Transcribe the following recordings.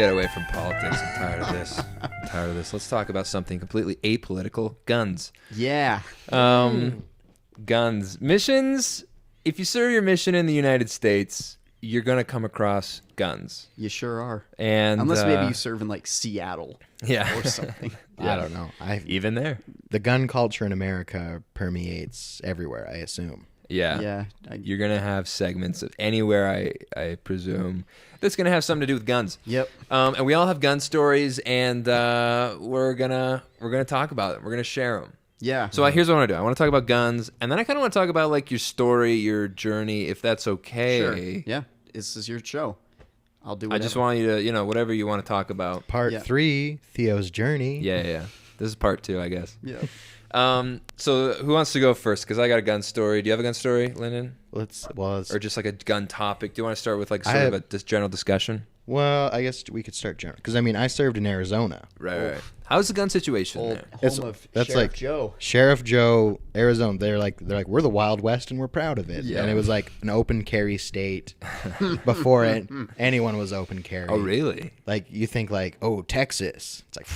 get away from politics. I'm tired of this. Let's talk about something completely apolitical. Guns. Yeah. Guns. Missions. If you serve your mission in the United States, you're going to come across guns. You sure are. And unless maybe you serve in like Seattle yeah. or something. I don't know. Even there. The gun culture in America permeates everywhere, I assume. Yeah. Yeah. You're going to have segments of anywhere, I presume, that's going to have something to do with guns. Yep. And we all have gun stories, and we're gonna talk about them. We're going to share them. Yeah. So here's what I want to do. I want to talk about guns, and then I kind of want to talk about like your story, your journey, if that's okay. Sure. Yeah. This is your show. I'll do whatever. I just want you to, whatever you want to talk about. Part 3, Theo's journey. Yeah. This is part 2, I guess. Yeah. So who wants to go first? Because I got a gun story. Do you have a gun story, Lyndon? Or just like a gun topic? Do you want to start with like sort of a general discussion? Well, I guess we could start general. Because, I mean, I served in Arizona. Right. How's the gun situation there? Home of Sheriff Joe. Sheriff Joe, Arizona. They're like, we're the Wild West and we're proud of it. Yeah. And it was like an open carry state before anyone was open carry. Oh, really? Like, you think like, oh, Texas. It's like,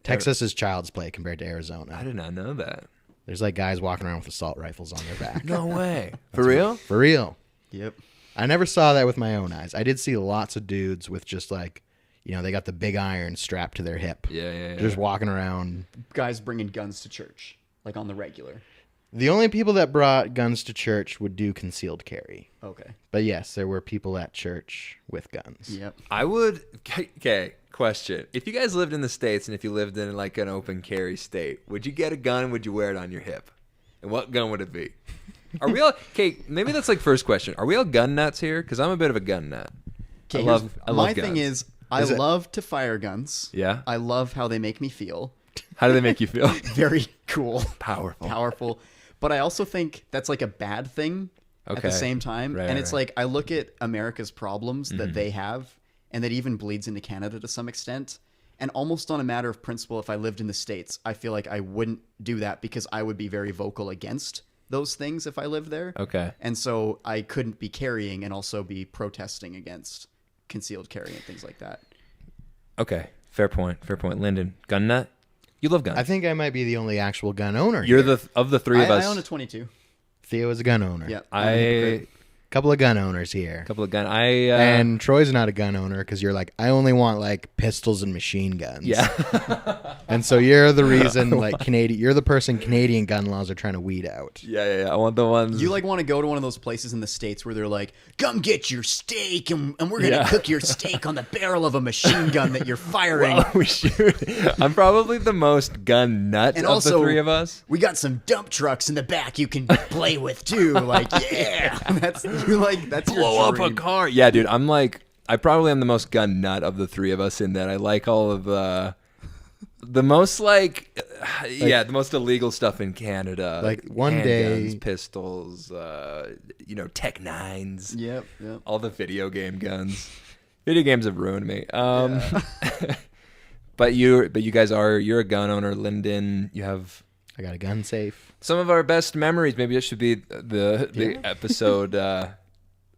Texas is child's play compared to Arizona. I did not know that. There's like guys walking around with assault rifles on their back. No way. For real? For real. Yep. I never saw that with my own eyes. I did see lots of dudes with just like, they got the big iron strapped to their hip. Yeah. Just walking around. Guys bringing guns to church, like on the regular. The only people that brought guns to church would do concealed carry. Okay. But yes, there were people at church with guns. Yep. I would. Okay, question. If you guys lived in the States and if you lived in like an open carry state, would you get a gun? Would you wear it on your hip? And what gun would it be? Are we all okay? Maybe that's like first question. Are we all gun nuts here? Because I'm a bit of a gun nut. Okay, I love my guns. thing is, I love to fire guns. Yeah. I love how they make me feel. How do they make you feel? Very cool. Powerful. But I also think that's like a bad thing at the same time. Right, and it's like I look at America's problems that they have, and that even bleeds into Canada to some extent. And almost on a matter of principle, if I lived in the States, I feel like I wouldn't do that because I would be very vocal against those things if I lived there. Okay. And so I couldn't be carrying and also be protesting against concealed carry and things like that. Okay. Fair point. Lyndon, gun nut? You love guns. I think I might be the only actual gun owner You're here. of the three of us. I own a 22. Theo is a gun owner. Yeah. Couple of gun owners here. And Troy's not a gun owner because you're like, I only want like pistols and machine guns. Yeah. And so you're the reason, like you're the person Canadian gun laws are trying to weed out. Yeah. I want the ones. You like want to go to one of those places in the States where they're like, come get your steak and we're going to cook your steak on the barrel of a machine gun that you're firing. Well, we should. I'm probably the most gun nut And of also, the three of us. We got some dump trucks in the back you can play with too. Like, yeah. That's your Blow dream. up a car. Yeah, dude. I probably am the most gun nut of the three of us in that I like all of the most the most illegal stuff in Canada. Like one handguns, day, pistols, Tech 9s. Yep. All the video game guns. Video games have ruined me. But you guys you're a gun owner, Lyndon. I got a gun safe. Some of our best memories. Maybe it should be the episode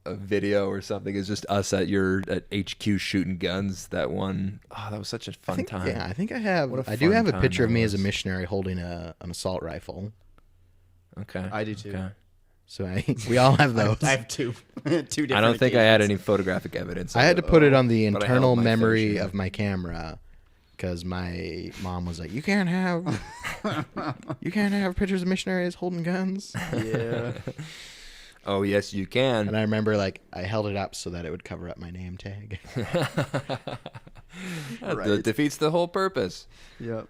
video or something. Is just us at HQ shooting guns. That one. Oh, that was such a fun time. Yeah, I think I have. What a I do fun have a time picture of that me as a was. missionary holding an assault rifle. Okay. I do too. Okay. So we all have those. I have two different I don't think I had occasions. any photographic evidence. I had to put it on the but I internal held my fair memory share. of my camera because my mom was like, "You can't have pictures of missionaries holding guns." Yeah. Oh yes, you can. And I remember I held it up so that it would cover up my name tag. That defeats the whole purpose. Yep.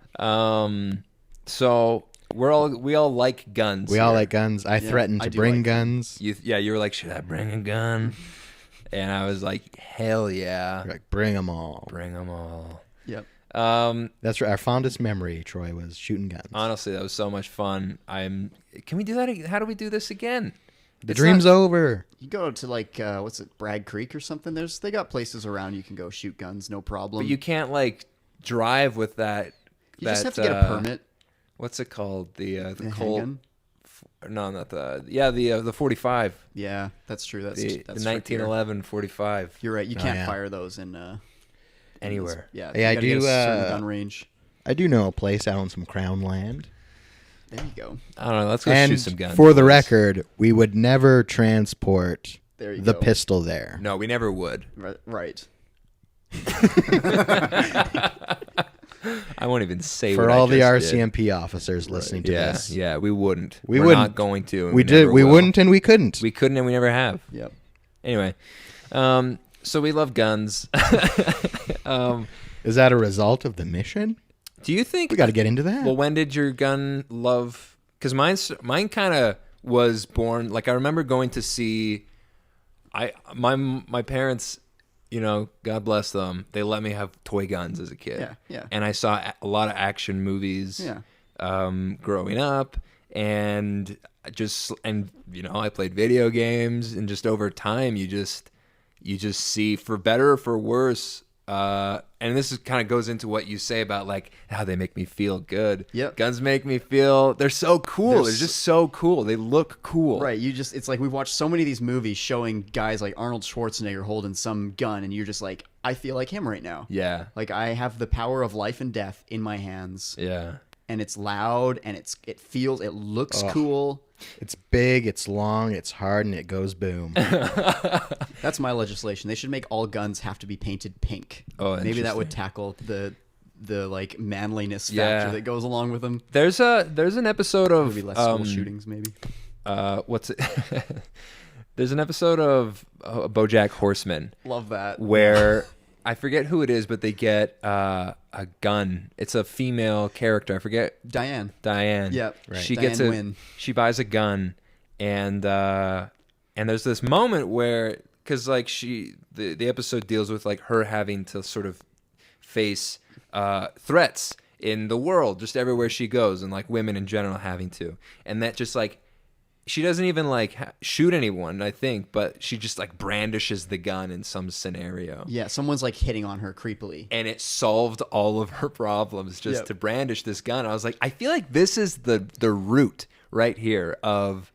So we all like guns. We all here. like guns. I threatened I to do bring like guns. You were like, should I bring a gun? And I was like, hell yeah, You're like, bring them all. bring them all. Yep. That's right. Our fondest memory, Troy, was shooting guns. Honestly, that was so much fun. Can we do that? How do we do this again? The dream's over. You go to like what's it, Bragg Creek or something? They got places around you can go shoot guns, no problem. But you can't like drive with that. You just have to get a permit. What's it called? The The Colt? handgun? No, not the 45. Yeah, that's true. That's The trickier. 1911 45. You're right. You Oh, can't yeah. fire those in. Anywhere. Yeah, Hey, I you gotta get do, a certain gun range. I do know a place out on some crown land. There you go. I don't know. Let's go And shoot some guns. for the boys. record, we would never transport There you the go. pistol there. No, we never would. Right. I won't even say For what all I the just did. RCMP officers listening to Yeah, this. yeah, we wouldn't. We We're wouldn't. not going to. and We did. never We will. wouldn't and we couldn't. We couldn't, and we never have. Yep. Anyway, so we love guns. Is that a result of the mission? Do you think? We got to get into that. Well, when did your gun love? Because mine kind of was born. Like I remember going to see. My parents, you know, God bless them. They let me have toy guns as a kid. Yeah, yeah. And I saw a lot of action movies. Yeah. Growing up, and you know, I played video games, and just over time, you just see, for better or for worse. And this is kind of goes into what you say about like how they make me feel good. Yep. Guns make me feel, they're so cool. They're They're just so cool. They look cool. Right. It's like we've watched so many of these movies showing guys like Arnold Schwarzenegger holding some gun, and you're just like, I feel like him right now. Yeah. Like I have the power of life and death in my hands. Yeah. And it's loud, and it looks cool. it's big, it's long, it's hard, and it goes boom. That's my legislation. They should make all guns have to be painted pink. Oh, maybe that would interesting. tackle the like manliness Yeah. factor that goes along with them. There's an episode of Maybe less school shootings, maybe. what's it? There's an episode of BoJack Horseman Love that. where I forget who it is, but they get a gun. It's a female character. I forget. Diane. Diane. Right. She Diane gets Wynn. she buys a gun, and there's this moment where, because like the episode deals with like her having to sort of face threats in the world, just everywhere she goes, and like women in general having to, and that just like. She doesn't even like shoot anyone, I think, but she just like brandishes the gun in some scenario. Yeah, someone's like hitting on her creepily. And it solved all of her problems just Yep. to brandish this gun. I was like, I feel like this is the root right here of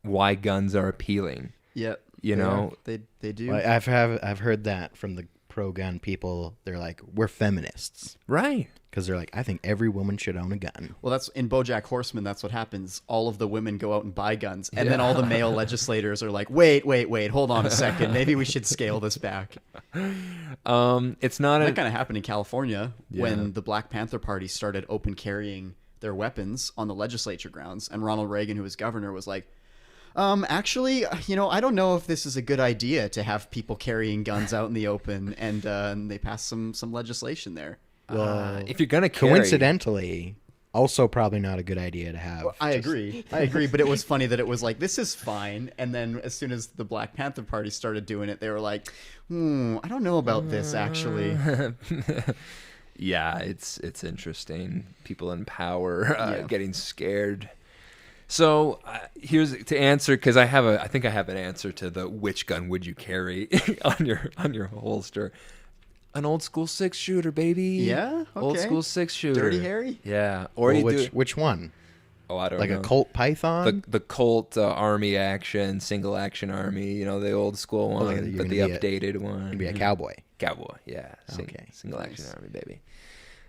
why guns are appealing. Yep. You know? They do. Well, I've heard that from the pro-gun people. They're like, we're feminists. Right. Because they're like, I think every woman should own a gun. Well, that's in BoJack Horseman. That's what happens. All of the women go out and buy guns, and then all the male legislators are like, "Wait, hold on a second. Maybe we should scale this back." It's not That kind of happened in California when the Black Panther Party started open carrying their weapons on the legislature grounds, and Ronald Reagan, who was governor, was like, actually, you know, I don't know if this is a good idea to have people carrying guns out in the open, and they passed some legislation there. Well, if you're gonna carry, coincidentally, also probably not a good idea to have. I agree, but it was funny that it was like, this is fine, and then as soon as the Black Panther Party started doing it, they were like, I don't know about this, actually. Yeah, it's interesting. People in power getting scared. So here's to answer, because I think I have an answer to the which gun would you carry on your holster. An old school 6-shooter, baby. Yeah? Old Okay. school 6-shooter. Dirty Harry? Yeah. Or Well, you do which one? Oh, I don't Like know. a Colt Python? The Colt Army action, single action Army. You know, the old school one, you're but gonna the be updated one. You'd be a cowboy. Cowboy, yeah. Okay. Single Nice. action Army, baby.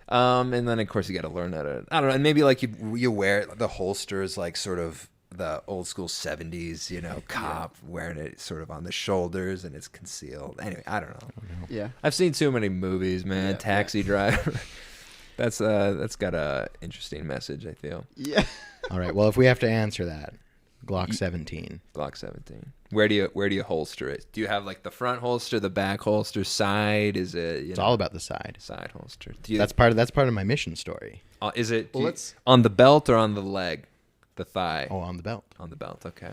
And then of course you got to learn how to. I don't know. And maybe like you wear the holster is like sort of the old school 70s, you know, cop wearing it sort of on the shoulders and it's concealed. Anyway, I don't know. Yeah. I've seen too many movies, man. Yeah, Taxi Driver. That's got a interesting message, I feel. Yeah. All right. Well, if we have to answer that, Glock 17. Glock 17. Where do you holster it? Do you have like the front holster, the back holster, side? Is it? It's all about the side. Side holster. Do you, That's part of my mission story. Is it Well, let's- on the belt or on the leg, the thigh? Oh, on the belt. On the belt. Okay.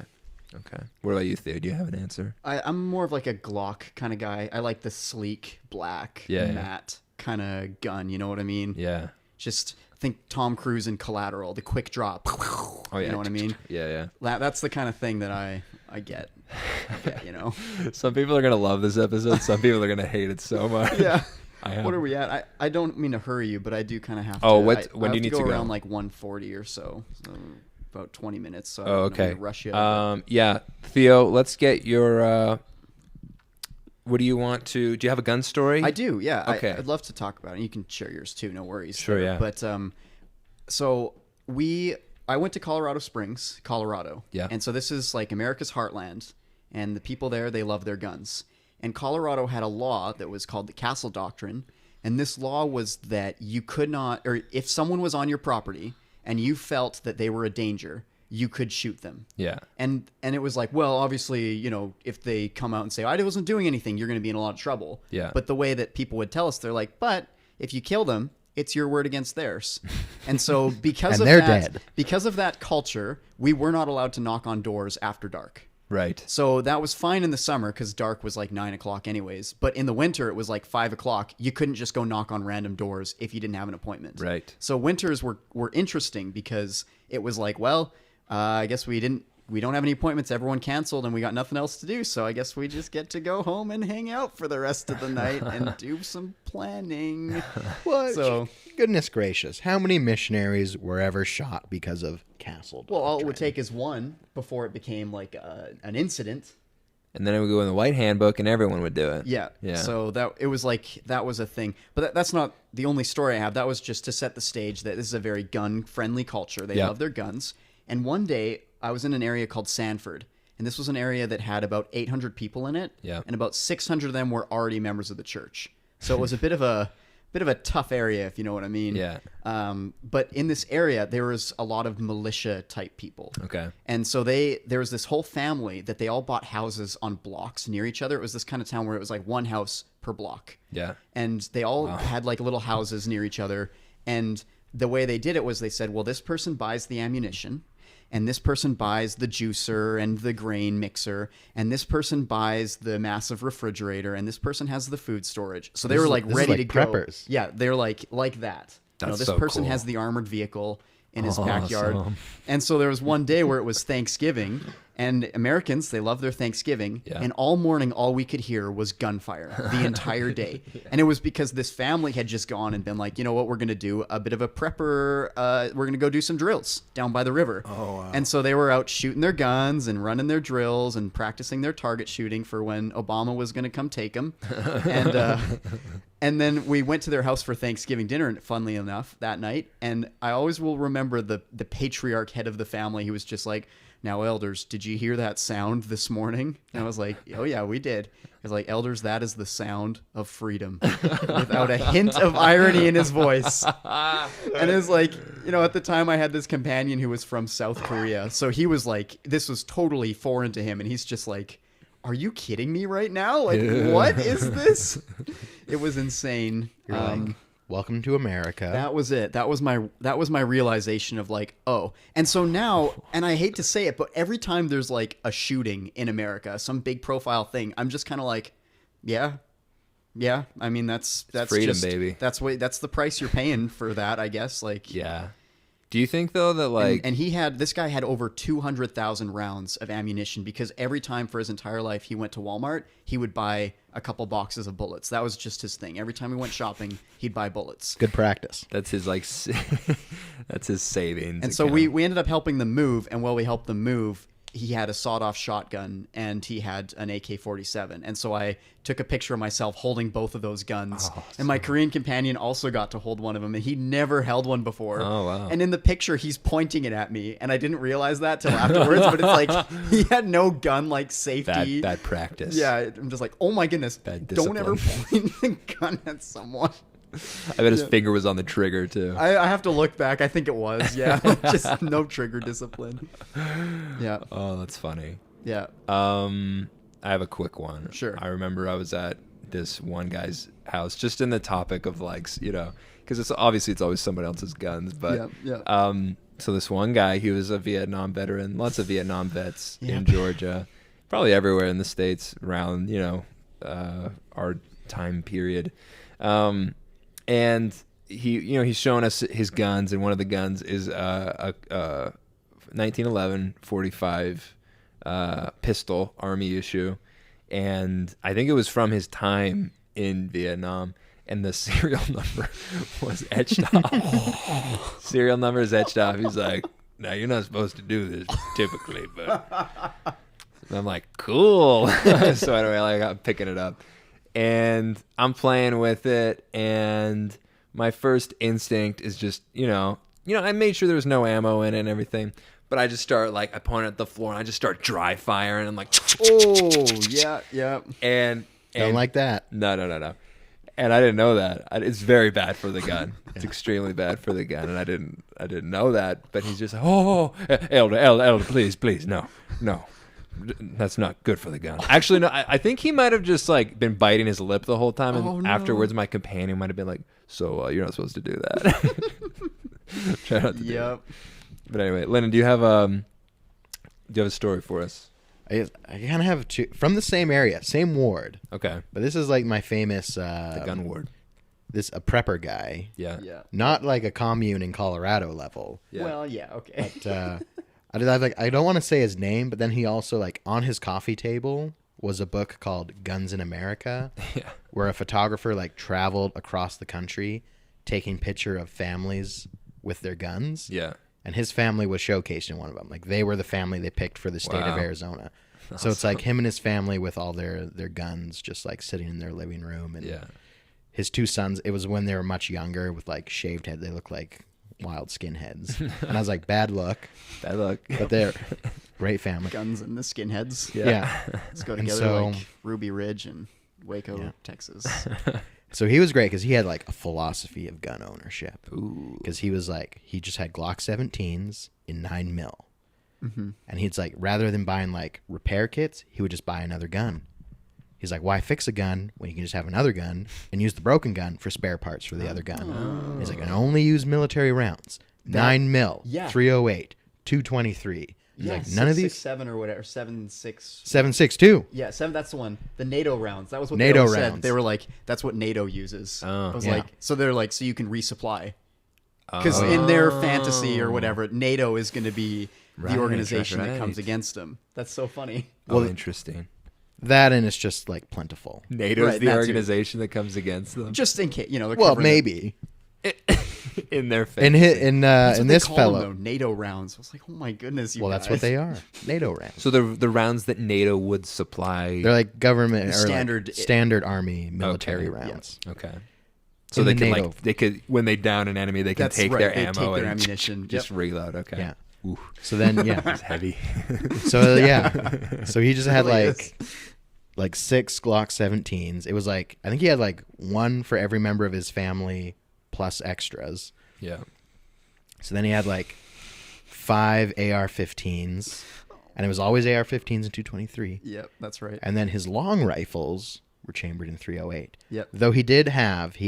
What about you, Theo? Do you have an answer? I'm more of like a Glock kind of guy. I like the sleek, black, matte kind of gun. You know what I mean? Yeah. Just think Tom Cruise in Collateral, the quick drop. Oh yeah. You know what I mean? Yeah. That's the kind of thing that I get. You know? Some people are gonna love this episode. Some people are gonna hate it so much. Yeah. I am. What are we at? I don't mean to hurry you, but I do kind of have to. Oh, when do you need to go? Around like 1:40 or so. About 20 minutes. So I Oh, don't okay. wanna rush you. Yeah, Theo, let's get your what do you want to? Do you have a gun story? I do, yeah. Okay. I'd love to talk about it. You can share yours too, no worries. Sure, yeah. But I went to Colorado Springs, Colorado. Yeah. And so this is like America's heartland, and the people there, they love their guns. And Colorado had a law that was called the Castle Doctrine, and this law was that you could not, or if someone was on your property and you felt that they were a danger, you could shoot them. Yeah. And it was like, well, obviously, you know, if they come out and say, I wasn't doing anything, you're going to be in a lot of trouble. Yeah. But the way that people would tell us, they're like, but if you kill them, it's your word against theirs. And so because And of they're that, dead. because of that culture, we were not allowed to knock on doors after dark. Right. So that was fine in the summer because dark was like 9 o'clock anyways. But in the winter, it was like 5 o'clock. You couldn't just go knock on random doors if you didn't have an appointment. Right. So winters were interesting because it was like, well, I guess we don't have any appointments. Everyone canceled and we got nothing else to do. So I guess we just get to go home and hang out for the rest of the night and do some planning. What? So, Goodness gracious. How many missionaries were ever shot because of Castle well, all it would Doctrine? take is one before it became like an incident. And then it would go in the White Handbook, and everyone would do it. Yeah. Yeah. So that was a thing. But that's not the only story I have. That was just to set the stage that this is a very gun-friendly culture. They Yeah. love their guns. And one day I was in an area called Sanford, and this was an area that had about 800 people in it. Yeah. And about 600 of them were already members of the church. So it was a bit of a tough area, if you know what I mean. Yeah. But in this area, there was a lot of militia type people. Okay. And so there was this whole family that they all bought houses on blocks near each other. It was this kind of town where it was like one house per block. Yeah. And they all had like little houses near each other. And the way they did it was they said, well, this person buys the ammunition, and this person buys the juicer and the grain mixer, and this person buys the massive refrigerator, and this person has the food storage. So they This were is- like this is ready like to go. preppers. Yeah, they're like that. That's this so person cool. has the armored vehicle in his Awesome. backyard. And so there was one day where it was Thanksgiving, and Americans, they love their Thanksgiving. Yeah. And all morning, all we could hear was gunfire the entire day. And it was because this family had just gone and been like, you know what, we're going to do a bit of a prepper. We're going to go do some drills down by the river. Oh, wow. And so they were out shooting their guns and running their drills and practicing their target shooting for when Obama was going to come take them. And then we went to their house for Thanksgiving dinner, funnily enough, that night. And I always will remember the patriarch head of the family. He was just like, now, elders, did you hear that sound this morning? And I was like, oh, yeah, we did. I was like, elders, that is the sound of freedom, without a hint of irony in his voice. And it was like, you know, at the time I had this companion who was from South Korea. So he was like, this was totally foreign to him. And he's just like, are you kidding me right now? Like, what is this? It was insane. You're like, welcome to America. That was it. That was my realization of like, oh. And so now, and I hate to say it, but every time there's like a shooting in America, some big profile thing, I'm just kind of like, yeah. I mean, that's freedom, just, baby. That's the price you're paying for that, I guess. Like, Yeah. Do you think though that like and this guy had over 200,000 rounds of ammunition because every time for his entire life he went to Walmart, he would buy a couple boxes of bullets. That was just his thing. Every time he went shopping, he'd buy bullets. Good practice. that's his like that's his savings? And so account. we ended up helping them move, and while we helped them move, he had a sawed-off shotgun and he had an AK-47. And so I took a picture of myself holding both of those guns. And my Korean companion also got to hold one of them, and he never held one before. Oh, wow. And in the picture, he's pointing it at me, and I didn't realize that till afterwards, but it's like he had no gun like safety. Bad practice. Yeah, I'm just like, oh my goodness, Bad don't ever discipline. point a gun at someone. I bet his finger was on the trigger too. I have to look back. I think it was. Yeah, just no trigger discipline. Yeah, Oh, that's funny. yeah. I have a quick one. Sure. I remember I was at this one guy's house, just in the topic of like, you know, because it's always somebody else's guns, but Yeah. so this one guy, he was a Vietnam veteran, lots of Vietnam vets in Yep. Georgia, probably everywhere in the States around, you know, our time period. And he, you know, he's showing us his guns, and one of the guns is a 1911 45 pistol, army issue, and I think it was from his time in Vietnam. And the serial number was etched off. Serial number is etched off. He's like, "Now you're not supposed to do this typically, but And I'm like, cool. So anyway, like, I'm picking it up. And I'm playing with it. And my first instinct is just, I made sure there was no ammo in it and everything. But I just start, like, I point at the floor and I just start dry firing. I'm like, Oh, yeah. And Don't like that. No. And I didn't know that. It's very bad for the gun. It's extremely bad for the gun, and I didn't know that. But he's just like, oh, Elder, please, no, that's not good for the gun. Actually, no. I think he might have just like been biting his lip the whole time, and afterwards, my companion might have been like, so you're not supposed to do that. Try not to do it. But anyway, Lyndon, do you have a story for us? I kind of have two from the same area, same ward. Okay. But this is like my famous The gun ward. A prepper guy. Yeah. Not like a commune in Colorado level. Yeah. Well, yeah, okay. But I don't want to say his name, but then he also like on his coffee table was a book called Guns in America, where a photographer like traveled across the country taking picture of families with their guns. Yeah. And his family was showcased in one of them. Like they were the family they picked for the state of Arizona. Awesome. So it's like him and his family with all their guns just like sitting in their living room. And his two sons, it was when they were much younger with like shaved head. They look like wild skinheads. And I was like, bad luck. Bad luck. But they're great family. Guns and the skinheads. Yeah. Let's go together like Ruby Ridge and Waco, Texas. So he was great because he had like a philosophy of gun ownership. Ooh. Because he was like, he just had Glock 17s in 9mm. Mm-hmm. And he's like, rather than buying like repair kits, he would just buy another gun. He's like, why fix a gun when you can just have another gun and use the broken gun for spare parts for the other gun? Oh. He's like, I only use military rounds. 9mm, 308, 223. He's like, none of these. 7 or whatever, 7.6. 7.62. Yeah, 7. That's the one. The NATO rounds. That was what NATO they always rounds. said. They were like, that's what NATO uses. Oh. I was Yeah. like, so they're like, so you can resupply. Because in their fantasy or whatever, NATO is going to be the organization that comes against them. That's so funny. Well, interesting. That and it's just like plentiful. NATO's Right, the that too. organization that comes against them. Just in case, they're Well, covering maybe. In their face. In That's what they this call fellow. them, though, NATO rounds. I was like, oh my goodness, you Well, guys. that's what they are. NATO rounds. So the rounds that NATO would supply. They're like government or Standard- like standard army military Okay. rounds. Okay. So In they the can NATO. they could when they down an enemy they can That's take right, their they ammo take their and ammunition. just Yep. reload. Okay. Yeah. Ooh, So then, yeah. that's heavy. So yeah. So he just had Really like 6 Glock 17s. It was like I think he had like one for every member of his family plus extras. Yeah. So then he had like 5 AR-15s, and it was always AR-15s and 223. Yep, that's right. And then his long rifles were chambered in 308. Yep. Though he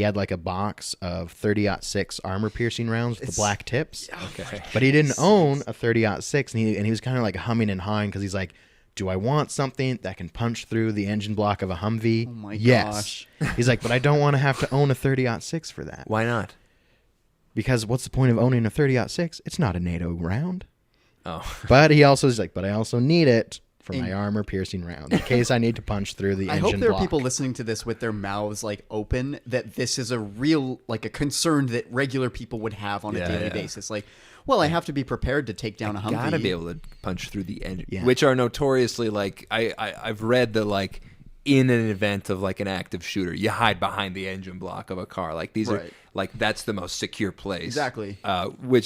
had like a box of 30-06 armor-piercing rounds with the black tips. Okay. But he didn't own a 30-06, and he was kind of like humming and hawing because he's like, do I want something that can punch through the engine block of a Humvee? Oh my yes. He's like, but I don't want to have to own a 30-06 for that. Why not? Because what's the point of owning a 30-06? It's not a NATO round. Oh. But he also is like, but I also need it for my armor-piercing rounds in case I need to punch through the I engine hope there block. are people listening to this with their mouths like open, that this is a real, like a concern that regular people would have on a daily basis. Like, well, I have to be prepared to take down a Humvee. Gotta be able to punch through the engine, Yeah. which are notoriously like I've read that like in an event of like an active shooter, you hide behind the engine block of a car. Like these are Right. like that's the most secure place. Exactly.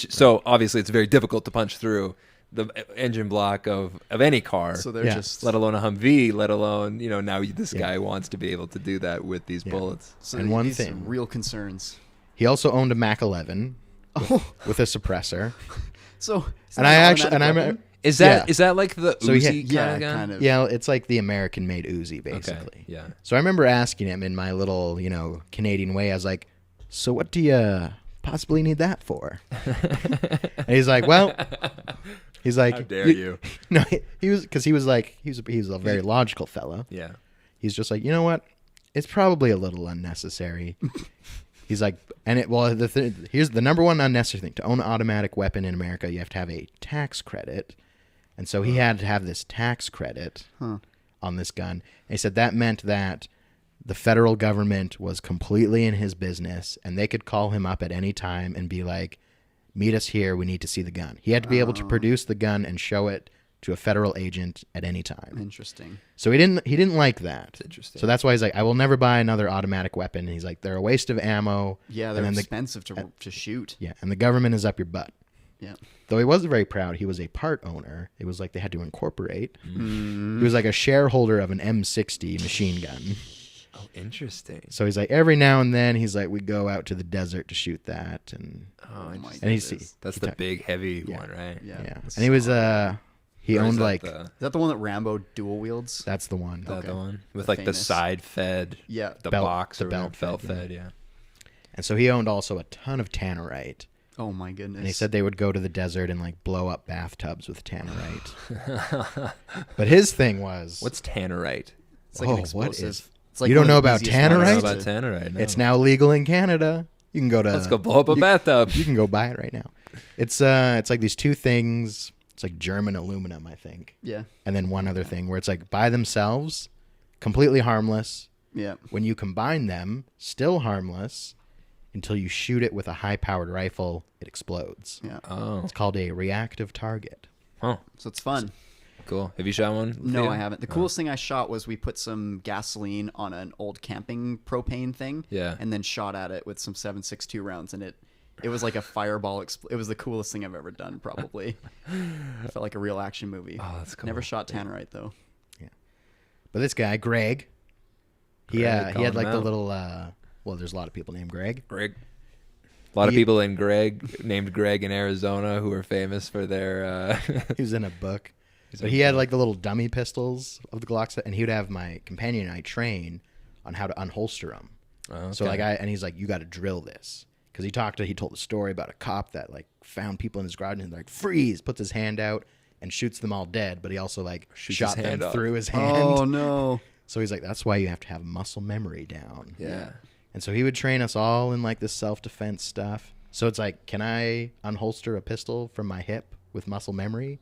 So obviously it's very difficult to punch through the engine block of any car. So they're Yeah. just... let alone a Humvee, let alone now this guy wants to be able to do that with these bullets. So And one these are thing. real concerns. He also owned a Mac 11 with a suppressor. So... And I actually, and I'm, Is that like the So he Uzi had- kind yeah, of gun? kind of. yeah, it's like the American-made Uzi, basically. Okay. Yeah. So I remember asking him in my little, Canadian way. I was like, "So what do you possibly need that for?" And he's like, "Well," he's like, How dare you? No, he was like, he was a very logical fellow. Yeah. He's just like, you know what? It's probably a little unnecessary. He's like, here's the number one unnecessary thing: to own an automatic weapon in America, you have to have a tax credit. And so he had to have this tax credit on this gun. And he said that meant that the federal government was completely in his business, and they could call him up at any time and be like, meet us here, we need to see the gun. He had to be able to produce the gun and show it to a federal agent at any time. Interesting. So he didn't like that. That's interesting. So that's why he's like, I will never buy another automatic weapon. And he's like, they're a waste of ammo. Yeah, And they're then expensive to shoot. Yeah, and the government is up your butt. Yeah. Though he wasn't very proud, he was a part owner. It was like they had to incorporate. He was like a shareholder of an M60 machine gun. Oh, interesting. So he's like, every now and then, he's like, we go out to the desert to shoot that. And Oh, my and he's goodness. that's he the ta- big, heavy Yeah. one, right? Yeah. yeah. That's And he was, solid. he Or is owned that like, the, Is that the one that Rambo dual wields? that's the one. the Okay. one with The like the famous. side fed, Yeah. the Belt- box the or belt belt fed, fed, yeah. And so he owned also a ton of tannerite. Oh my goodness. And he said they would go to the desert and like blow up bathtubs with tannerite. But his thing was, What's tannerite? it's like an what explosive. is- It's like You don't one of know the about easiest I don't know tannerite? ones about to- tannerite. No. it's now legal in Canada. You can go to Let's go blow up a bathtub. You can go buy it right now. It's like these two things. It's like German aluminum, I think. Yeah. And then one other thing where it's like by themselves, completely harmless. Yeah. When you combine them, still harmless until you shoot it with a high-powered rifle, it explodes. Yeah. Oh, It's called a reactive target. huh. So it's fun. Cool. Have you shot one? No, Theo? I haven't. The coolest thing I shot was we put some gasoline on an old camping propane thing. Yeah. And then shot at it with some 7.62 rounds, and it was like a fireball. It was the coolest thing I've ever done, probably. It felt like a real action movie. Oh, that's cool. Never shot tannerite though. But this guy, Greg, he Greg, he had calling like him the out. little well, there's a lot of people named Greg. Greg. A lot of He- people named Greg in Arizona who are famous for their. He was in a book. He's But in he a had book. like the little dummy pistols of the Glocks, and he would have my companion and I train on how to unholster them. Oh, So okay. and he's like, you got to drill this, because he told a story about a cop that like found people in his garden and like freeze, puts his hand out and shoots them all dead, but he also like Shoots shot his them hand off. through his hand. Oh no. So he's like, that's why you have to have muscle memory down. Yeah. And so he would train us all in like this self-defense stuff. So it's like, can I unholster a pistol from my hip with muscle memory?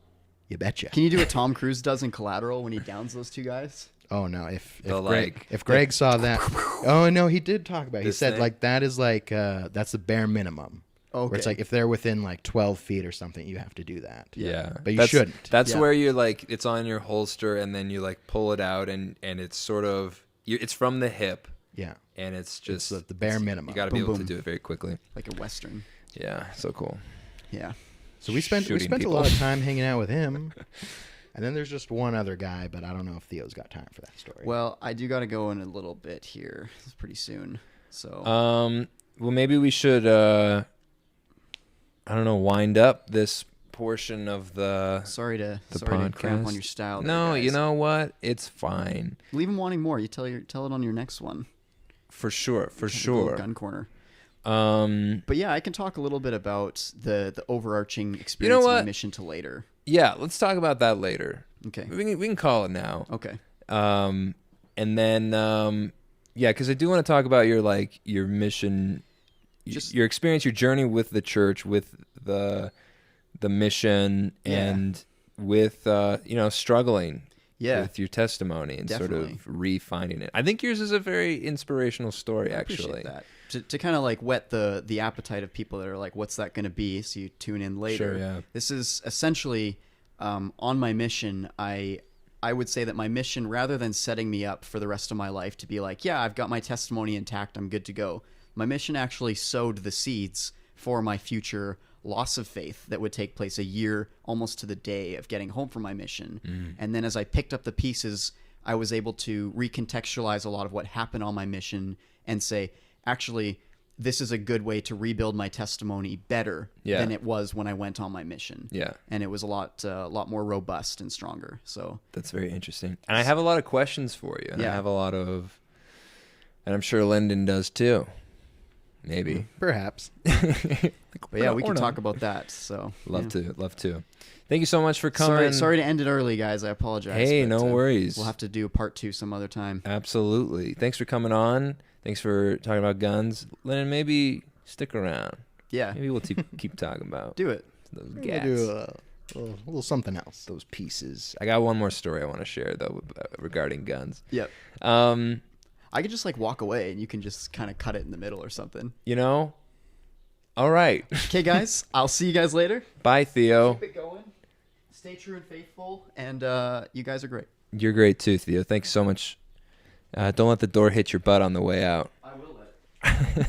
You betcha. Can you do what Tom Cruise does in Collateral when he downs those two guys? Oh no! If The, Greg, like- if Greg saw that, oh no, he did talk about it. He This said thing? like that is like that's the bare minimum. Okay. Where it's like if they're within like 12 feet or something, you have to do that. Yeah. But you That's- shouldn't. That's Yeah. where you like it's on your holster and then you like pull it out and it's sort of it's from the hip Yeah, and it's just the bare minimum. You got to Boom, be able boom. to do it very quickly. Like a Western. Yeah, so cool. Yeah. So we spent Shooting a people. lot of time hanging out with him, and then there's just one other guy, but I don't know if Theo's got time for that story. Well, I do got to go in a little bit here. It's pretty soon. So Well, maybe we should I don't know, wind up this portion of the sorry to the cramp on podcast. your style. there, No, you guys. know what? It's fine. Leave him wanting more. You tell it on your next one. For sure, for Have a sure. little Gun corner. Um But yeah, I can talk a little bit about the overarching experience of my what? mission to later. yeah, let's talk about that later. Okay. We can call it now. Okay. And then yeah, because I do want to talk about your mission, Just- your experience, your journey with the church, with the mission, Yeah. and with struggling Yeah. with your testimony and Definitely. sort of refinding it. I think yours is a very inspirational story, I appreciate actually. that. To kind of like whet the appetite of people that are like, what's that going to be? So you tune in later. Sure, yeah. This is essentially on my mission. I would say that my mission, rather than setting me up for the rest of my life to be like, yeah, I've got my testimony intact, I'm good to go. My mission actually sowed the seeds for my future loss of faith that would take place a year almost to the day of getting home from my mission. And then as I picked up the pieces, I was able to recontextualize a lot of what happened on my mission and say, actually, this is a good way to rebuild my testimony better Yeah. than it was when I went on my mission. Yeah. And it was a lot more robust and stronger. So That's very interesting. And I have a lot of questions for you. And I Yeah. have a lot of, and I'm sure Lyndon does too. Maybe. Perhaps. but yeah, we Or can not. talk about that. So Love yeah. to. Thank you so much for coming. Sorry to end it early, guys. I apologize. Hey, but, no worries. We'll have to do a part 2 some other time. Absolutely. Thanks for coming on. Thanks for talking about guns. Lennon, maybe stick around. Yeah, Maybe we'll keep talking about do it. those We're gats, gonna do a little something else. those pieces. I got one more story I want to share, though, regarding guns. Yep. Um, I could just like walk away and you can just kind of cut it in the middle or something. all right. Okay, guys. I'll see you guys later. Bye, Theo. Keep it going. Stay true and faithful, and you guys are great. You're great too, Theo. Thanks so much. Don't let the door hit your butt on the way out. I will let.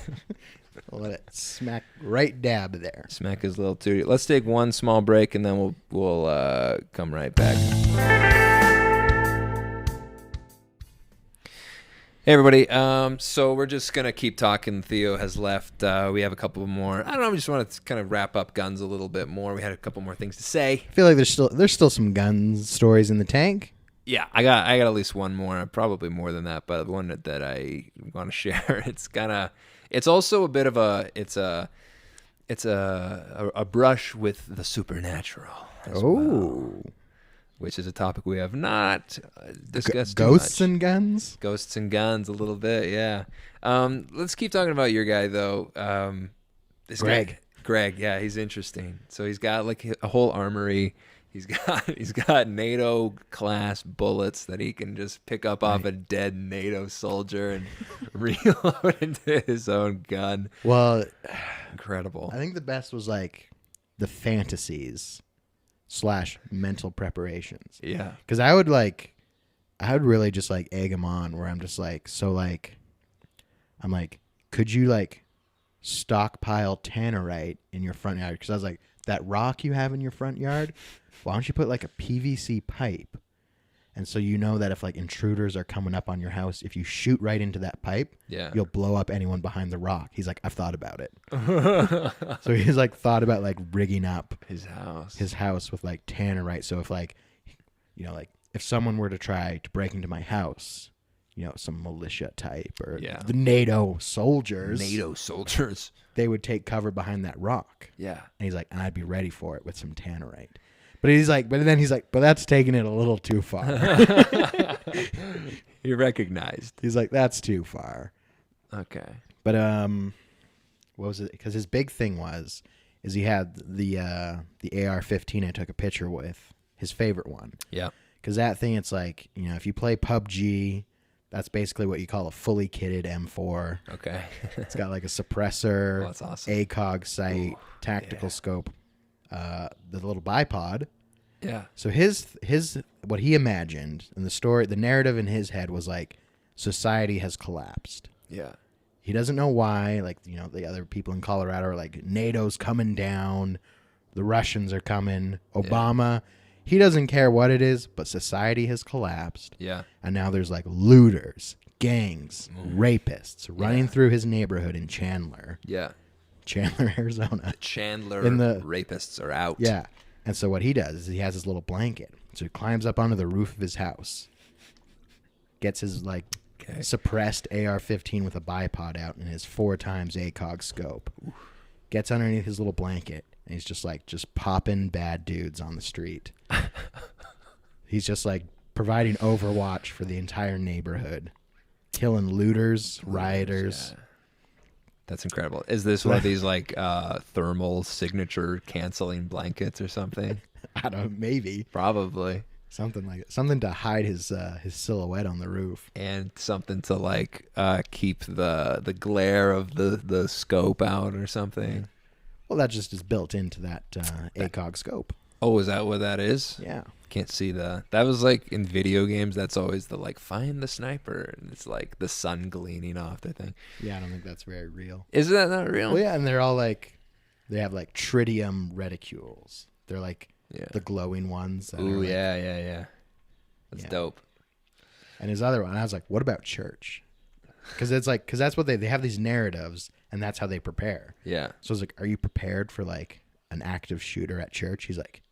I'll let it smack right dab there. Smack his little tootie. Let's take one small break and then we'll come right back. Hey everybody. So we're just gonna keep talking. Theo has left. We have a couple more. I don't know. We just want to kind of wrap up guns a little bit more. We had a couple more things to say. I feel like there's still some gun stories in the tank. Yeah, I got at least one more, probably more than that, but the one that I want to share. It's also a bit of a brush with the supernatural as well, which is a topic we have not discussed too Ghosts much. and guns? Ghosts and guns a little bit, yeah. Let's keep talking about your guy though. Greg, yeah, he's interesting. So he's got like a whole armory. He's got NATO class bullets that he can just pick up off a dead NATO soldier and reload into his own gun. Well, incredible. I think the best was like the fantasies / mental preparations. Yeah. Because I would really just like egg him on where I'm just like, I'm like, could you like stockpile tannerite in your front yard? Because I was like, that rock you have in your front yard, why don't you put like a PVC pipe? And so you know that if like intruders are coming up on your house, if you shoot right into that pipe, you'll blow up anyone behind the rock. He's like, I've thought about it. So he's like thought about like rigging up his house with like tannerite. So if like, you know, like if someone were to try to break into my house, you know, some militia type or the NATO soldiers, they would take cover behind that rock. Yeah. And he's like, and I'd be ready for it with some tannerite. But then he's like, but that's taking it a little too far. He recognized. He's like, that's too far. Okay. But what was it? Because his big thing is he had the AR-15 I took a picture with, his favorite one. Yeah. Because that thing, it's like, you know, if you play PUBG, that's basically what you call a fully kitted M4. Okay. It's got like a suppressor, that's awesome. ACOG sight, tactical scope, the little bipod. Yeah. So his what he imagined and the narrative in his head was like society has collapsed. Yeah. He doesn't know why. Like, you know, the other people in Colorado are like, NATO's coming down, the Russians are coming, Obama. Yeah. He doesn't care what it is, but society has collapsed. Yeah. And now there's like looters, gangs, rapists running through his neighborhood in Chandler. Yeah. Chandler, Arizona. The Chandler rapists are out. Yeah. And so what he does is he has his little blanket. So he climbs up onto the roof of his house, gets his like suppressed AR-15 with a bipod out and his 4x ACOG scope. Oof. Gets underneath his little blanket. And he's just popping bad dudes on the street. He's just like providing overwatch for the entire neighborhood, killing looters, rioters. Yeah. That's incredible. Is this one of these like thermal signature canceling blankets or something? I don't know, maybe. Probably. Something like it. Something to hide his silhouette on the roof. And something to like keep the glare of the scope out or something. Well, that just is built into that ACOG scope. Oh, is that what that is? Yeah. Can't see that. That was like in video games. That's always the like find the sniper, and it's like the sun gleaming off the thing. Yeah, I don't think that's very real. Is that not real? Well, yeah, and they're all like, they have like tritium reticules. They're like the glowing ones. Ooh, yeah. That's dope. And his other one, I was like, what about church? Because that's what they have these narratives, and that's how they prepare. Yeah. So I was like, are you prepared for like an active shooter at church? He's like,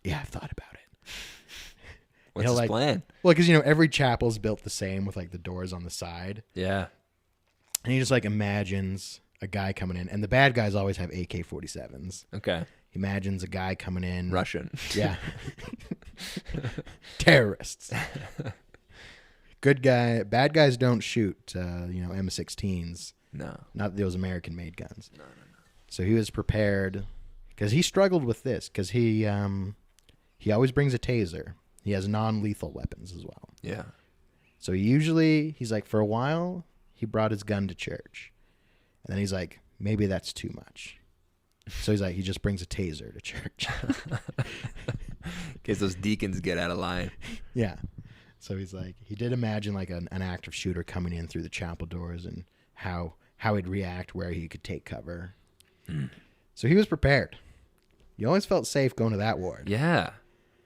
yeah, I've thought about it. What's his plan? Well, because, you know, every chapel's built the same with like the doors on the side. Yeah. And he just like imagines a guy coming in, and the bad guys always have AK-47s. Okay. He imagines a guy coming in. Russian. Yeah. Terrorists. Good guy. Bad guys don't shoot, M16s. No. Not those American-made guns. No. So he was prepared because he struggled with this because he always brings a taser. He has non-lethal weapons as well. Yeah. So he's like, for a while, he brought his gun to church. And then he's like, maybe that's too much. So he's like, he just brings a taser to church. In case those deacons get out of line. Yeah. So he's like, he did imagine like an active shooter coming in through the chapel doors and how he'd react, where he could take cover. So he was prepared. You always felt safe going to that ward. Yeah.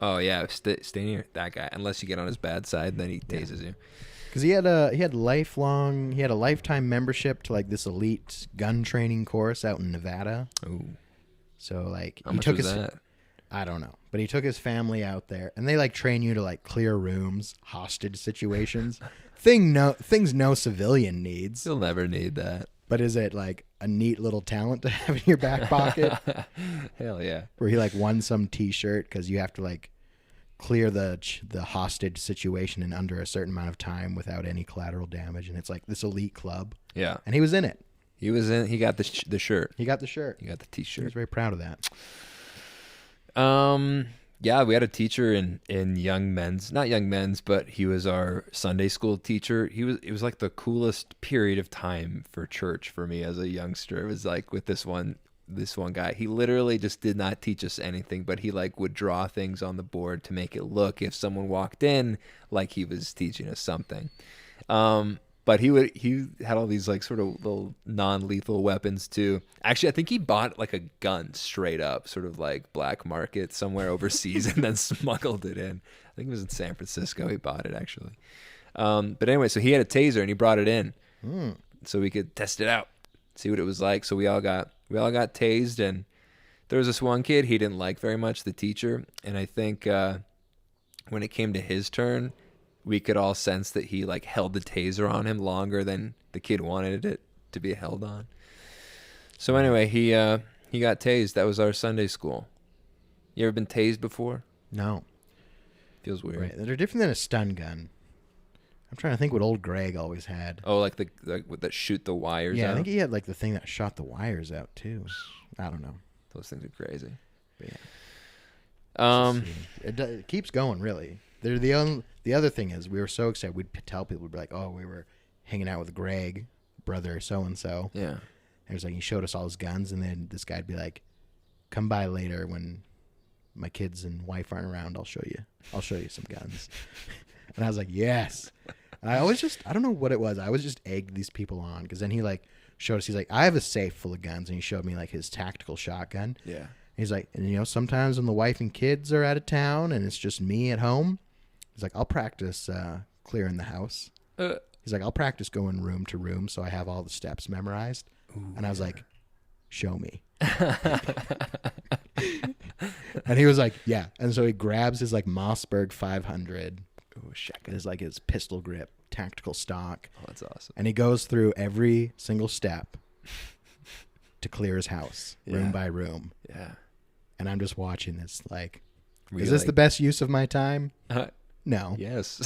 Oh yeah, stay near that guy. Unless you get on his bad side, then he tases you. Because he had a lifetime membership to like this elite gun training course out in Nevada. Ooh. So like How much was that? I don't know, but he took his family out there, and they like train you to like clear rooms, hostage situations, things no civilian needs. You'll never need that. But is it like a neat little talent to have in your back pocket? Hell yeah. Where he like won some T-shirt because you have to like clear the hostage situation in under a certain amount of time without any collateral damage, and it's like this elite club. Yeah. And he was in it. He got the shirt. He got the shirt. He got the He T-shirt. was very proud of that. Yeah, we had a teacher in not young men's, but he was our Sunday school teacher. It was like the coolest period of time for church for me as a youngster. It was like with this one guy. He literally just did not teach us anything, but he like would draw things on the board to make it look, if someone walked in, like he was teaching us something. But he had all these like sort of little non-lethal weapons too. Actually, I think he bought like a gun straight up, sort of like black market somewhere overseas, and then smuggled it in. I think it was in San Francisco. He bought it actually. But anyway, so he had a taser and he brought it in so we could test it out, see what it was like. So we all got tased, and there was this one kid he didn't like very much, the teacher, and I think when it came to his turn, we could all sense that he like held the taser on him longer than the kid wanted it to be held on. So anyway, he got tased. That was our Sunday school. You ever been tased before? No. Feels weird. Right. They're different than a stun gun. I'm trying to think what old Greg always had. Oh, like that shoot the wires out? Yeah, I think he had like the thing that shot the wires out too. I don't know. Those things are crazy. But yeah. It keeps going, really. They're the other thing is, we were so excited. We'd tell people, we'd be like, oh, we were hanging out with Greg, brother so-and-so. Yeah. And it was like, he showed us all his guns, and then this guy'd be like, come by later when my kids and wife aren't around. I'll show you some guns. And I was like, yes. And I don't know what it was. I was just egged these people on, because then he like showed us, he's like, I have a safe full of guns. And he showed me like his tactical shotgun. Yeah. He's like, and sometimes when the wife and kids are out of town and it's just me at home, he's like, I'll practice clearing the house. He's like, I'll practice going room to room so I have all the steps memorized. Ooh, and I was like, show me. And he was like, yeah. And so he grabs his like Mossberg 500. Ooh, shotgun. His like his pistol grip, tactical stock. Oh, that's awesome. And he goes through every single step to clear his house, room by room. Yeah. And I'm just watching this like, Were is you this like- the best use of my time? No. Yes.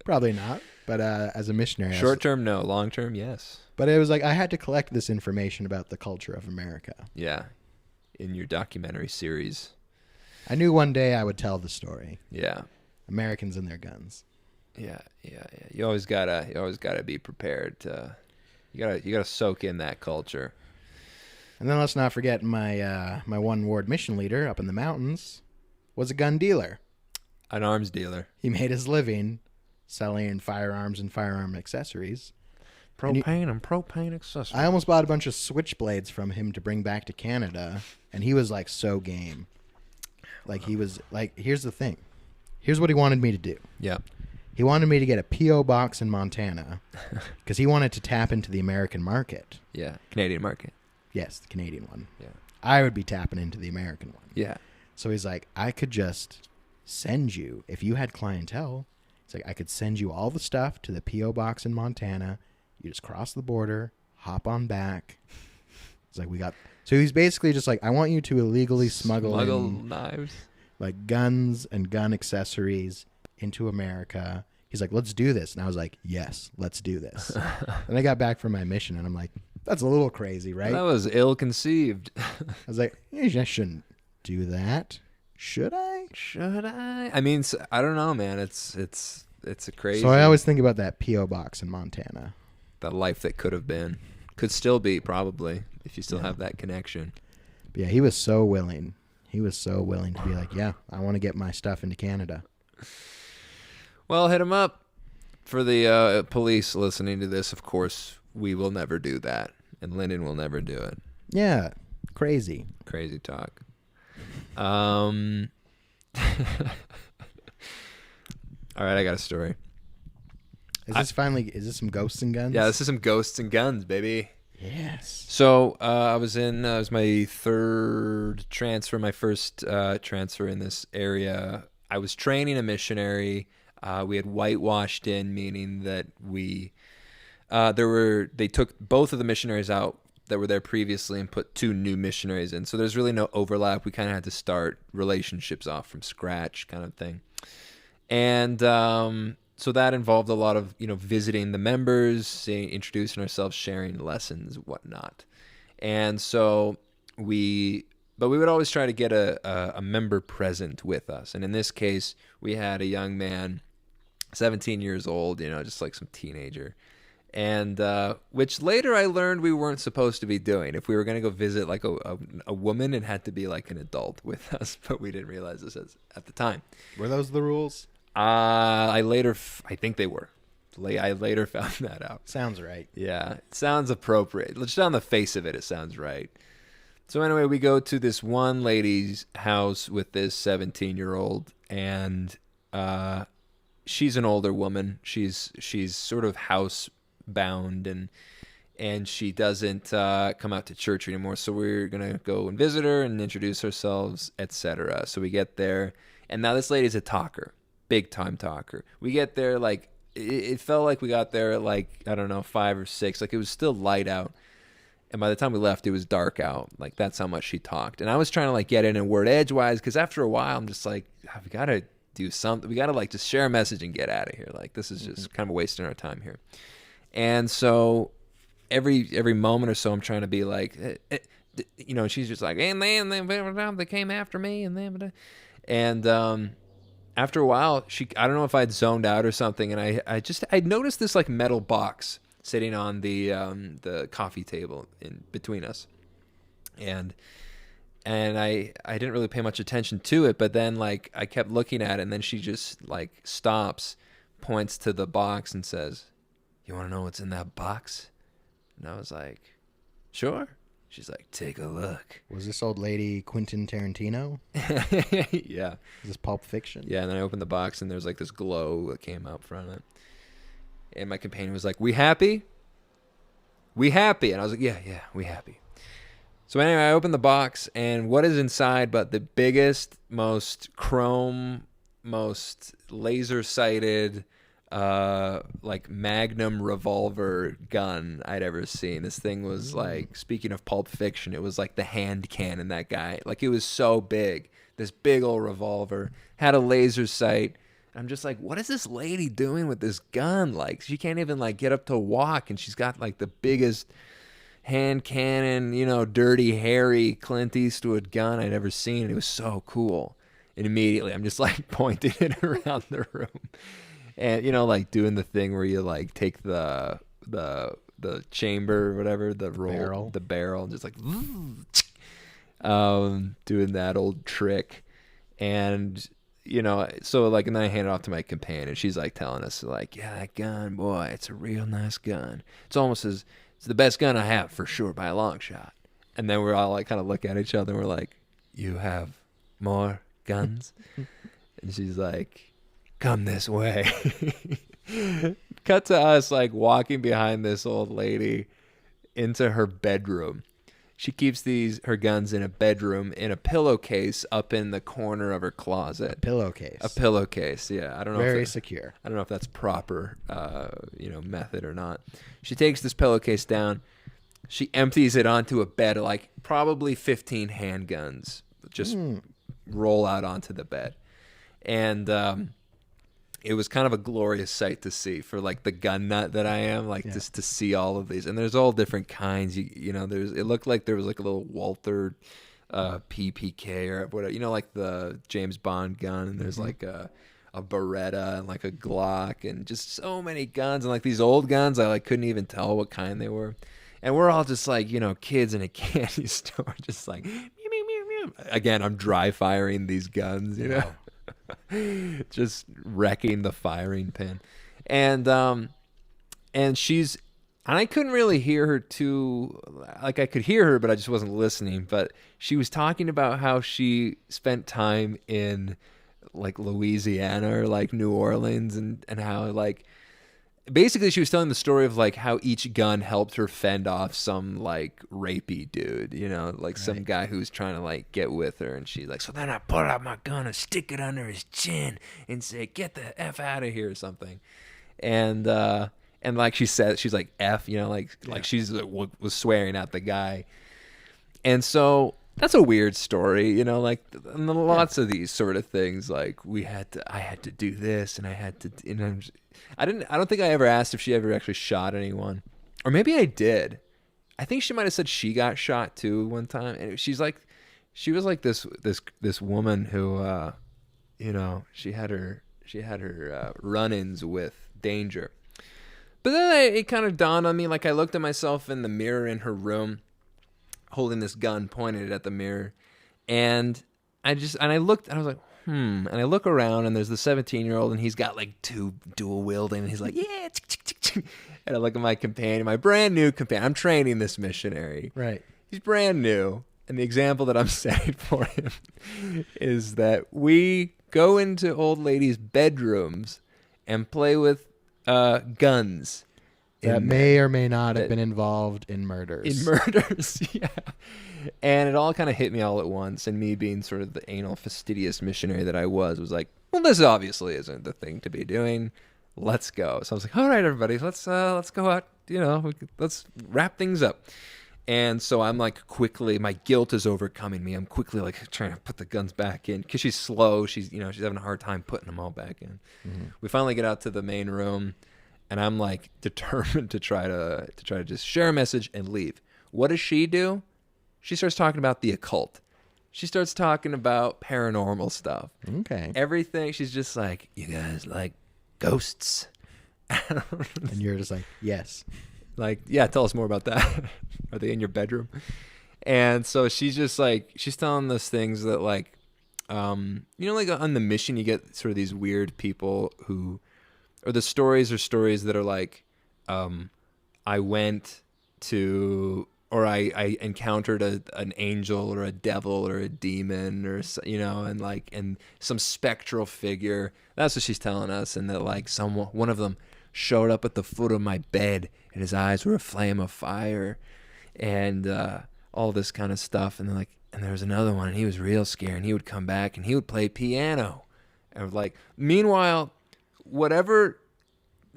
Probably not. But as a missionary, Short term, no. Long term, yes. But it was like I had to collect this information about the culture of America. Yeah. In your documentary series. I knew one day I would tell the story. Yeah. Americans and their guns. Yeah. You always gotta be prepared to. You gotta soak in that culture. And then let's not forget my one ward mission leader up in the mountains was a gun dealer. An arms dealer. He made his living selling firearms and firearm accessories. Propane and propane accessories. I almost bought a bunch of switchblades from him to bring back to Canada, and he was like so game. Like he was like, here's the thing. Here's what he wanted me to do. Yeah. He wanted me to get a P.O. box in Montana because he wanted to tap into the American market. Yeah. Canadian market. Yes, the Canadian one. Yeah. I would be tapping into the American one. Yeah. So he's like, I could just send you, if you had clientele, it's like I could send you all the stuff to the P.O. box in Montana. You just cross the border, hop on back. It's like so he's basically just like, I want you to illegally smuggle in, knives, like guns and gun accessories into America. He's like, let's do this. And I was like, yes, let's do this. And I got back from my mission and I'm like, that's a little crazy, right? That was ill-conceived. I was like, I shouldn't do that. Should I? I mean, I don't know, man. It's a crazy. So I always think about that P.O. box in Montana. That life that could have been, could still be, probably, if you still have that connection. But yeah, he was so willing. He was so willing to be like, yeah, I want to get my stuff into Canada. Well, hit him up. For the police listening to this, of course, we will never do that. And Lyndon will never do it. Yeah, crazy. Crazy talk. All right, I got a story. Is this some ghosts and guns? Yeah, this is some ghosts and guns, baby. Yes. So it was my third transfer, my first transfer in this area. I was training a missionary. We had whitewashed in, meaning that they took both of the missionaries out that were there previously and put 2 new missionaries in. So there's really no overlap. We kind of had to start relationships off from scratch, kind of thing. And so that involved a lot of visiting the members, introducing ourselves, sharing lessons, whatnot. And so we would always try to get a member present with us. And in this case, we had a young man, 17 years old, just like some teenager. And which later I learned we weren't supposed to be doing. If we were going to go visit like a woman, it had to be like an adult with us. But we didn't realize this at the time. Were those the rules? I think they were. I later found that out. Sounds right. Yeah, it sounds appropriate. Just on the face of it, it sounds right. So anyway, we go to this one lady's house with this 17-year-old, and she's an older woman. She's sort of housebound, and she doesn't come out to church anymore. So we're gonna go and visit her and introduce ourselves, etc. So we get there, and now this lady's a talker, big time talker. We get there like it felt like we got there at like I don't know 5 or 6. Like it was still light out. And by the time we left, it was dark out. Like, that's how much she talked. And I was trying to, like, get in and word edgewise, because after a while, I'm just like, we got to do something. We got to, like, just share a message and get out of here. Like, this is just kind of wasting our time here. And so every moment or so, I'm trying to be like, she's just like, and then they came after me. And after a while, I don't know if I'd zoned out or something. And I noticed this, like, metal box sitting on the coffee table in between us, and I didn't really pay much attention to it, but then like I kept looking at it, and then she just like stops, points to the box, and says, "You want to know what's in that box?" And I was like, "Sure." She's like, "Take a look." Was this old lady Quentin Tarantino? Yeah. Is this Pulp Fiction? Yeah, and then I opened the box, and there's like this glow that came out from it. And my companion was like, "We happy? We happy?" And I was like, yeah, we happy. So anyway, I opened the box, and what is inside but the biggest, most chrome, most laser-sighted, like Magnum revolver gun I'd ever seen. This thing was like, speaking of Pulp Fiction, it was like the hand cannon that guy. Like, it was so big. This big old revolver, had a laser sight. I'm just like, what is this lady doing with this gun? Like, she can't even like get up to walk, and she's got like the biggest hand cannon, dirty, hairy Clint Eastwood gun I'd ever seen. It was so cool. And immediately I'm just like pointing it around the room, and like doing the thing where you like take the chamber or whatever, the barrel, just like doing that old trick. And so like, and then I hand it off to my companion, and she's like telling us like, "Yeah, that gun, boy, it's a real nice gun. It's the best gun I have for sure by a long shot." And then we're all like kind of look at each other, and we're like, "You have more guns?" And she's like, "Come this way." Cut to us like walking behind this old lady into her bedroom. She keeps her guns in a bedroom in a pillowcase up in the corner of her closet. A pillowcase, yeah. I don't know. Very secure. I don't know if that's proper, method or not. She takes this pillowcase down. She empties it onto a bed, like probably 15 handguns just roll out onto the bed. And it was kind of a glorious sight to see for like the gun nut that I am, like just to see all of these. And there's all different kinds. It looked like there was like a little Walther PPK or whatever, like the James Bond gun. And there's like a Beretta and like a Glock and just so many guns. And like these old guns, I like couldn't even tell what kind they were. And we're all just like, kids in a candy store, just like meow, meow, meow, meow, again, I'm dry firing these guns, you know, just wrecking the firing pin. And she's, and I couldn't really hear her too, like I could hear her, but I just wasn't listening. But she was talking about how she spent time in like Louisiana or like New Orleans, and how like, basically she was telling the story of like how each gun helped her fend off some like rapey dude, you know, like some guy who's trying to like get with her. And she's like, so then I pull out my gun and stick it under his chin and say, get the F out of here or something. And like she said, she's like F, you know, like she's was swearing at the guy. And so that's a weird story, you know, like lots of these sort of things. Like I had to do this, and I had to, you know, I don't think I ever asked if she ever actually shot anyone, or maybe I did. I think she might have said she got shot too one time. And she was like this woman who, you know, she had her run-ins with danger. But then it kind of dawned on me, like I looked at myself in the mirror in her room, holding this gun pointed at the mirror, and I looked, and I was like, and I look around, and there's the 17-year-old, and he's got like two dual wielding, and he's like, yeah, and I look at my companion, my brand new companion. I'm training this missionary, Right? He's brand new, and the example that I'm setting for him is that we go into old ladies' bedrooms and play with guns That may or may not have been involved in murders. Yeah. And it all kind of hit me all at once, and me being sort of the anal fastidious missionary that I was like, well, this obviously isn't the thing to be doing. Let's go. So I was like, all right, everybody, let's go out, you know, let's wrap things up. And so I'm like quickly, my guilt is overcoming me. I'm quickly like trying to put the guns back in because she's slow. She's having a hard time putting them all back in. Mm-hmm. We finally get out to the main room, and I'm like determined to try to just share a message and leave. What does she do? She starts talking about the occult. She starts talking about paranormal stuff. Okay. Everything. She's just like, you guys like ghosts? And you're just like, yes. Like, yeah, tell us more about that. Are they in your bedroom? And so she's just like, she's telling us things that like, you know, like on the mission, you get sort of these weird people who, or the stories are stories that are like, I went to, or I encountered an angel or a devil or a demon or, you know, and some spectral figure. That's what she's telling us. And that like one of them showed up at the foot of my bed, and his eyes were a flame of fire, and all this kind of stuff. And like, and there was another one, and he was real scared, and he would come back and he would play piano. And like, meanwhile, whatever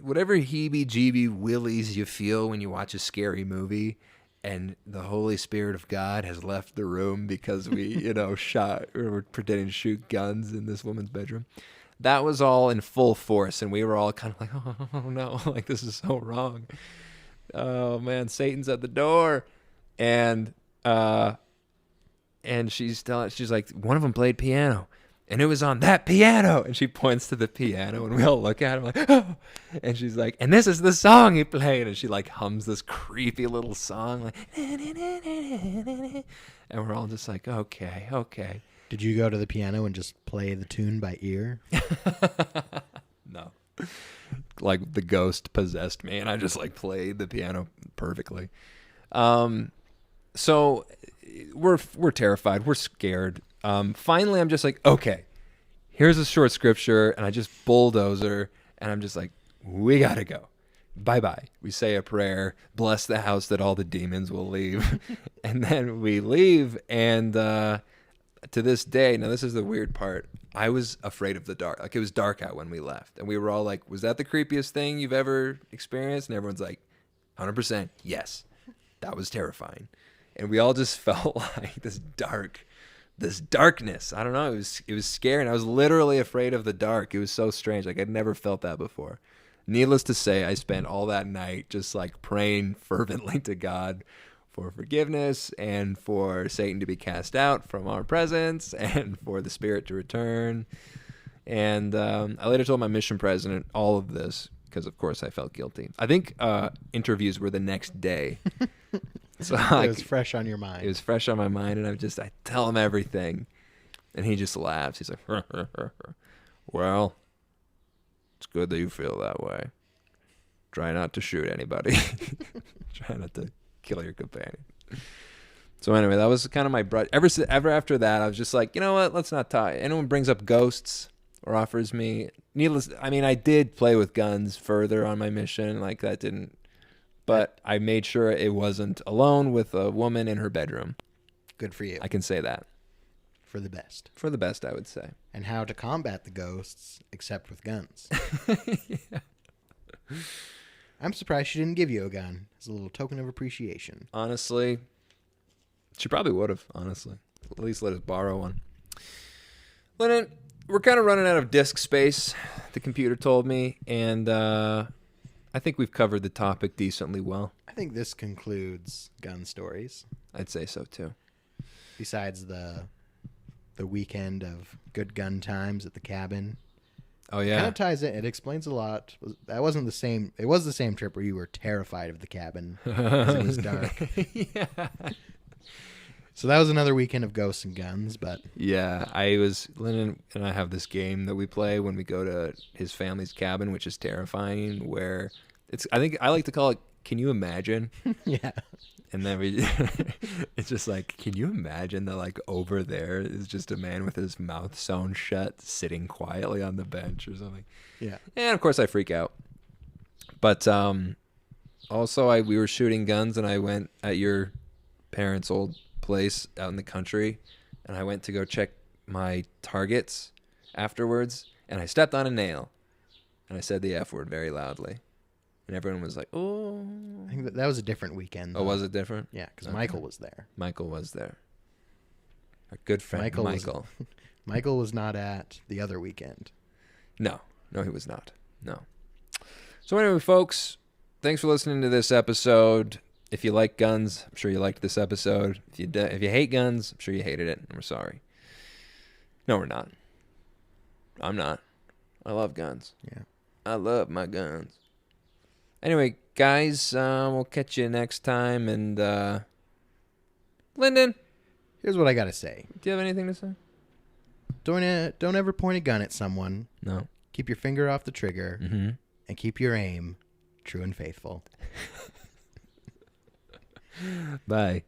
heebie-jeebie willies you feel when you watch a scary movie, and the Holy Spirit of God has left the room because we, you know, shot or were pretending to shoot guns in this woman's bedroom. That was all in full force, and we were all kind of like, oh no, like this is so wrong. Oh man, Satan's at the door. And she's like, one of them played piano, and it was on that piano, and she points to the piano, and we all look at him like, oh, and she's like, and this is the song he played, and she like hums this creepy little song like, and we're all just like, okay. Did you go to the piano and just play the tune by ear? No. Like the ghost possessed me, and I just like played the piano perfectly. So we're terrified. We're scared. Finally, I'm just like, okay, here's a short scripture, and I just bulldoze her, and I'm just like, we gotta go. Bye-bye. We say a prayer, bless the house that all the demons will leave, and then we leave, and to this day, now this is the weird part, I was afraid of the dark. Like, it was dark out when we left, and we were all like, was that the creepiest thing you've ever experienced? And everyone's like, 100% yes. That was terrifying. And we all just felt like this darkness. I don't know. It was scary, and I was literally afraid of the dark. It was so strange. Like, I'd never felt that before. Needless to say, I spent all that night just like praying fervently to God for forgiveness, and for Satan to be cast out from our presence, and for the Spirit to return. And I later told my mission president all of this because, of course, I felt guilty. I think interviews were the next day. So It was fresh on your mind. It was fresh on my mind, and I tell him everything, and he just laughs. He's like, well, it's good that you feel that way. Try not to shoot anybody. Try not to kill your companion. So anyway, that was kind of my brush. Ever after that, I was just like, you know what? Let's not talk. Anyone brings up ghosts or offers me, I did play with guns further on my mission, like that didn't. But I made sure it wasn't alone with a woman in her bedroom. Good for you. I can say that. For the best. For the best, I would say. And how to combat the ghosts, except with guns. Yeah. I'm surprised she didn't give you a gun as a little token of appreciation. Honestly, she probably would have, honestly. At least let us borrow one. Lyndon, we're kind of running out of disk space, the computer told me, and I think we've covered the topic decently well. I think this concludes gun stories. I'd say so, too. Besides the weekend of good gun times at the cabin. Oh, yeah. Kind of ties it. It explains a lot. That wasn't the same. It was the same trip where you were terrified of the cabin because it was dark. Yeah. So that was another weekend of ghosts and guns, but Yeah, Lyndon and I have this game that we play when we go to his family's cabin, which is terrifying, where I think I like to call it, can you imagine? yeah. And then it's just like, can you imagine that like over there is just a man with his mouth sewn shut, sitting quietly on the bench or something. Yeah. And of course I freak out. But also we were shooting guns, and I went at your parents' old place out in the country, and I went to go check my targets afterwards, and I stepped on a nail, and I said the F word very loudly, and everyone was like, oh. I think that was a different weekend. Oh, was it different? Yeah, because Okay. Michael was there. Michael was there. Our good friend Michael. Michael was not at the other weekend. No, he was not. No. So anyway, folks, thanks for listening to this episode. If you like guns, I'm sure you liked this episode. If you hate guns, I'm sure you hated it, and we're sorry. No, we're not. I'm not. I love guns. Yeah. I love my guns. Anyway, guys, we'll catch you next time. And Lyndon, Here's what I got to say. do you have anything to say? Don't ever point a gun at someone. No. Keep your finger off the trigger, Mm-hmm. and keep your aim true and faithful. Bye.